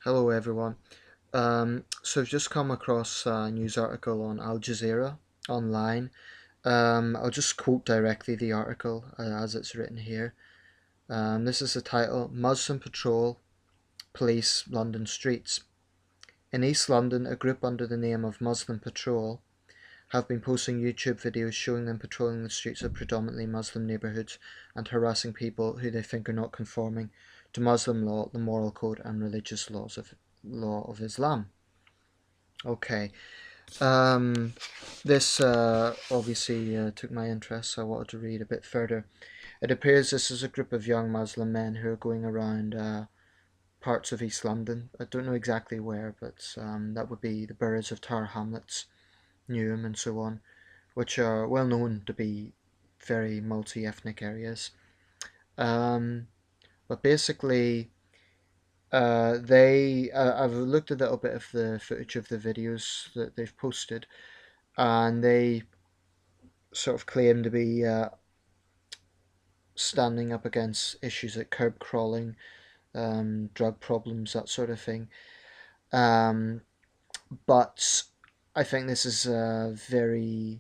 Hello everyone. So I've just come across a news article on Al Jazeera online. I'll just quote directly the article as it's written here. This is the title: Muslim Patrol Police London Streets. In East London, a group under the name of Muslim Patrol have been posting YouTube videos showing them patrolling the streets of predominantly Muslim neighbourhoods and harassing people who they think are not conforming to Muslim law, the moral code, and religious law of Islam. Okay. Um, this obviously took my interest, so I wanted to read a bit further. It appears this is a group of young Muslim men who are going around parts of East London. I don't know exactly where, but that would be the boroughs of Tower Hamlets, Newham, and so on, which are well known to be very multi-ethnic areas. Um, but basically, I've looked a little bit of the footage of the videos that they've posted, and they sort of claim to be standing up against issues like curb crawling, drug problems, that sort of thing. Um, but I think this is a very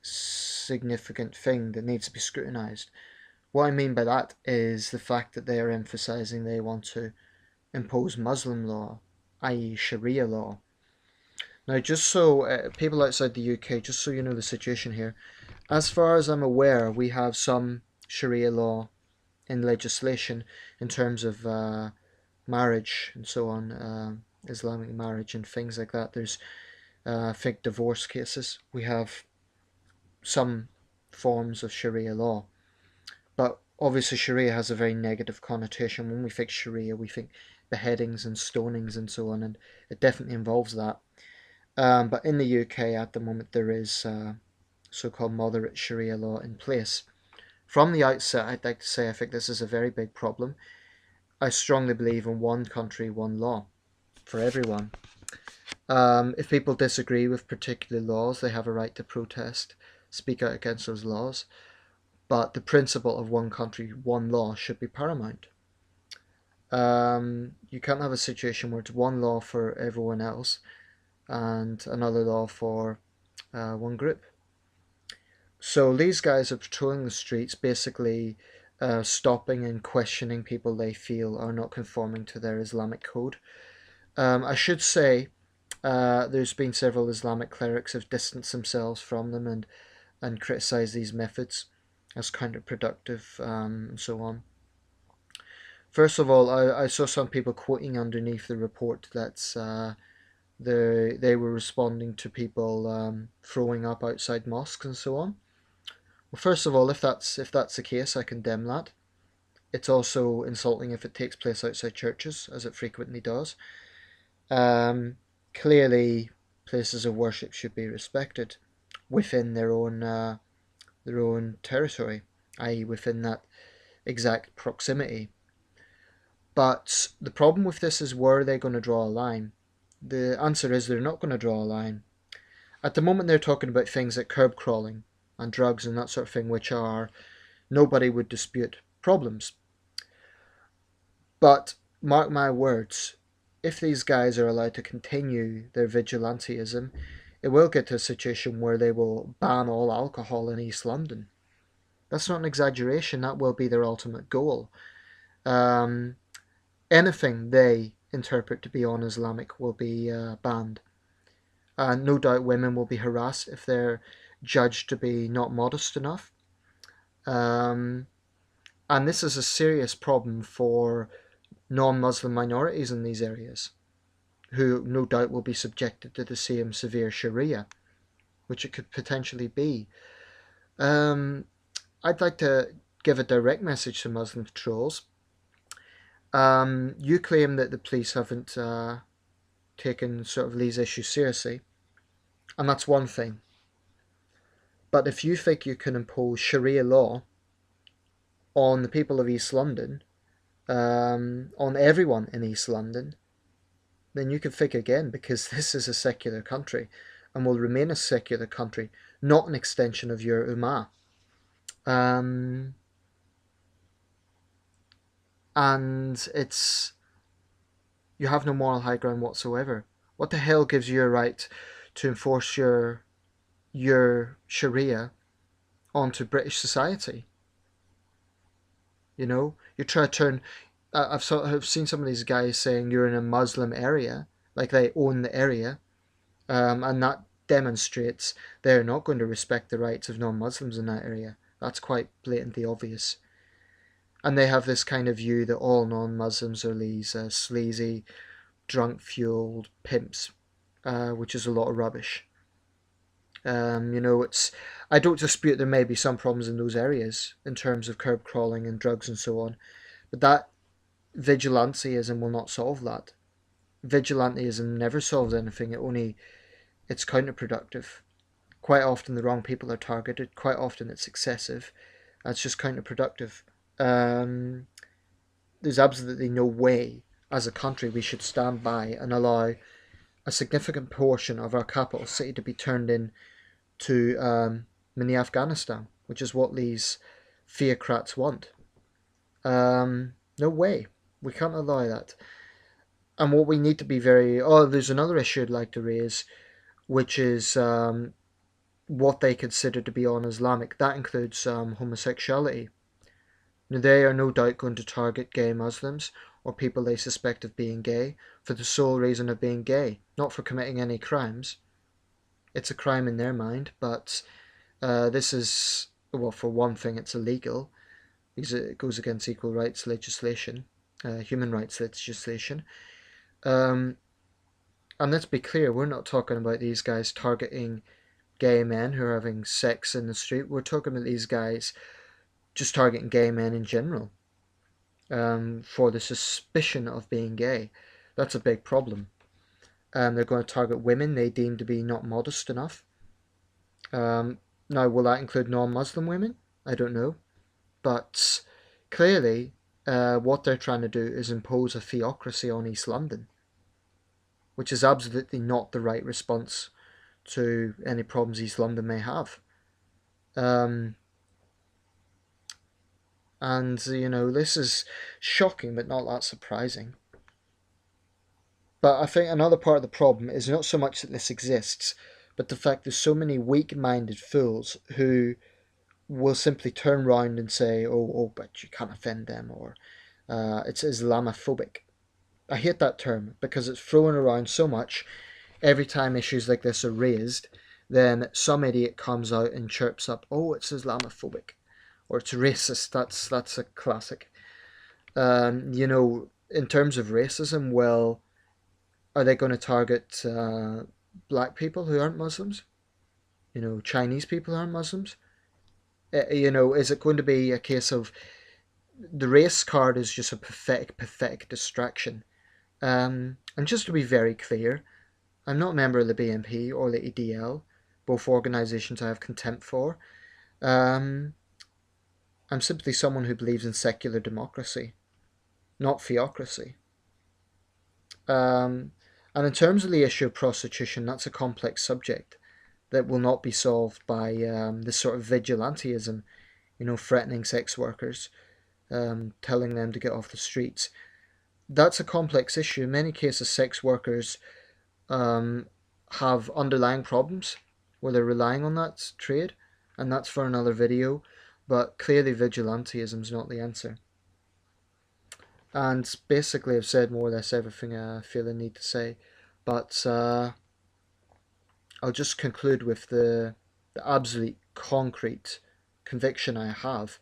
significant thing that needs to be scrutinized. What I mean by that is the fact that they are emphasizing they want to impose Muslim law, i.e., Sharia law. Now, just so people outside the UK, just so you know the situation here, as far as I'm aware, we have some Sharia law in legislation in terms of marriage and so on, Islamic marriage and things like that. There's, I think, divorce cases. We have some forms of Sharia law, but obviously Sharia has a very negative connotation. When we think Sharia, we think beheadings and stonings and so on, and it definitely involves that. But in the UK at the moment, there is so-called moderate Sharia law in place. From the outset, I'd like to say I think this is a very big problem. I strongly believe in one country, one law for everyone. If people disagree with particular laws, they have a right to protest, speak out against those laws. But the principle of one country, one law should be paramount. You can't have a situation where it's one law for everyone else and another law for one group. So these guys are patrolling the streets, basically stopping and questioning people they feel are not conforming to their Islamic code. I should say there's been several Islamic clerics have distanced themselves from them and criticised these methods as counterproductive and so on. First of all, I saw some people quoting underneath the report that they were responding to people throwing up outside mosques and so on. Well, first of all, if that's the case, I condemn that. It's also insulting if it takes place outside churches, as it frequently does. Um, Clearly, places of worship should be respected within their own territory, i.e., within that exact proximity. But the problem with this is, where are they going to draw a line? The answer is they're not going to draw a line. At the moment, they're talking about things like curb crawling and drugs and that sort of thing, which are, nobody would dispute, problems. But mark my words, if these guys are allowed to continue their vigilanteism, it will get to a situation where they will ban all alcohol in East London. That's not an exaggeration, that will be their ultimate goal. Um, Anything they interpret to be un-Islamic will be banned. And no doubt women will be harassed if they're judged to be not modest enough. Um, and this is a serious problem for non-Muslim minorities in these areas, who no doubt will be subjected to the same severe Sharia, which it could potentially be. Um, I'd like to give a direct message to Muslim patrols. You claim that the police haven't taken sort of these issues seriously, and that's one thing. But if you think you can impose Sharia law on the people of East London, on everyone in East London, then you can think again, because this is a secular country and will remain a secular country, not an extension of your Ummah. Um, and You have no moral high ground whatsoever. What the hell gives you a right to enforce your Sharia onto British society? You try to turn. I've seen some of these guys saying you're in a Muslim area, like they own the area, and that demonstrates they're not going to respect the rights of non-Muslims in that area. That's quite blatantly obvious. And they have this kind of view that all non-Muslims are these sleazy, drunk-fueled pimps, which is a lot of rubbish. It's I don't dispute there may be some problems in those areas in terms of curb crawling and drugs and so on, but that vigilanteism will not solve that. Vigilanteism never solves anything. It's counterproductive. Quite often the wrong people are targeted. Quite often it's excessive. That's just counterproductive. Um, there's absolutely no way, as a country, we should stand by and allow a significant portion of our capital city to be turned into mini Afghanistan, which is what these theocrats want. No way. We can't allow that. And what we need to be there's another issue I'd like to raise, which is what they consider to be un-Islamic. That includes homosexuality. Now, they are no doubt going to target gay Muslims or people they suspect of being gay for the sole reason of being gay, not for committing any crimes. It's a crime in their mind, but this is, well, for one thing, it's illegal because it goes against equal rights legislation, human rights legislation. Um, and let's be clear, we're not talking about these guys targeting gay men who are having sex in the street. We're talking about these guys just targeting gay men in general for the suspicion of being gay. That's a big problem. They're going to target women they deem to be not modest enough. Now, will that include non-Muslim women? I don't know. But clearly, what they're trying to do is impose a theocracy on East London, which is absolutely not the right response to any problems East London may have. And, this is shocking, but not that surprising. But I think another part of the problem is not so much that this exists, but the fact there's so many weak-minded fools who will simply turn round and say, but you can't offend them, or it's Islamophobic. I hate that term because it's thrown around so much. Every time issues like this are raised, then some idiot comes out and chirps up, oh, it's Islamophobic, or it's racist. That's a classic. In terms of racism, well, are they going to target black people who aren't Muslims? Chinese people who aren't Muslims? Is it going to be a case of the race card is just a pathetic distraction? And just to be very clear, I'm not a member of the BNP or the EDL, both organisations I have contempt for. I'm simply someone who believes in secular democracy, not theocracy. And in terms of the issue of prostitution, that's a complex subject that will not be solved by this sort of vigilanteism, threatening sex workers, telling them to get off the streets. That's a complex issue. In many cases, sex workers have underlying problems where they're relying on that trade, and that's for another video, but clearly vigilanteism is not the answer. And basically I've said more or less everything I feel I need to say, but I'll just conclude with the absolute concrete conviction I have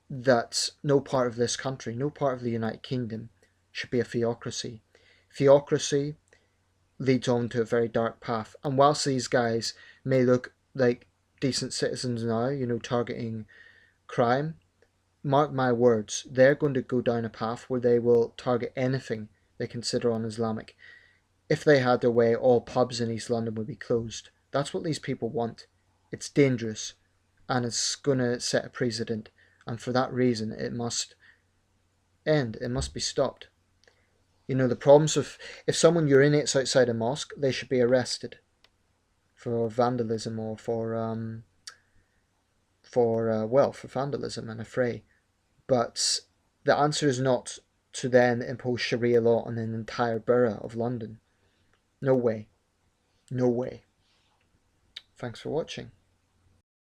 that no part of this country, no part of the United Kingdom should be a theocracy. Theocracy leads on to a very dark path, and whilst these guys may look like decent citizens now, targeting crime, mark my words, they're going to go down a path where they will target anything they consider un-Islamic. If they had their way, all pubs in East London would be closed. That's what these people want. It's dangerous, and it's going to set a precedent, and for that reason it must end. It must be stopped. The problems of if someone urinates outside a mosque, they should be arrested for vandalism or for vandalism and affray. But the answer is not to then impose Sharia law on an entire borough of London. No way. No way. Thanks for watching.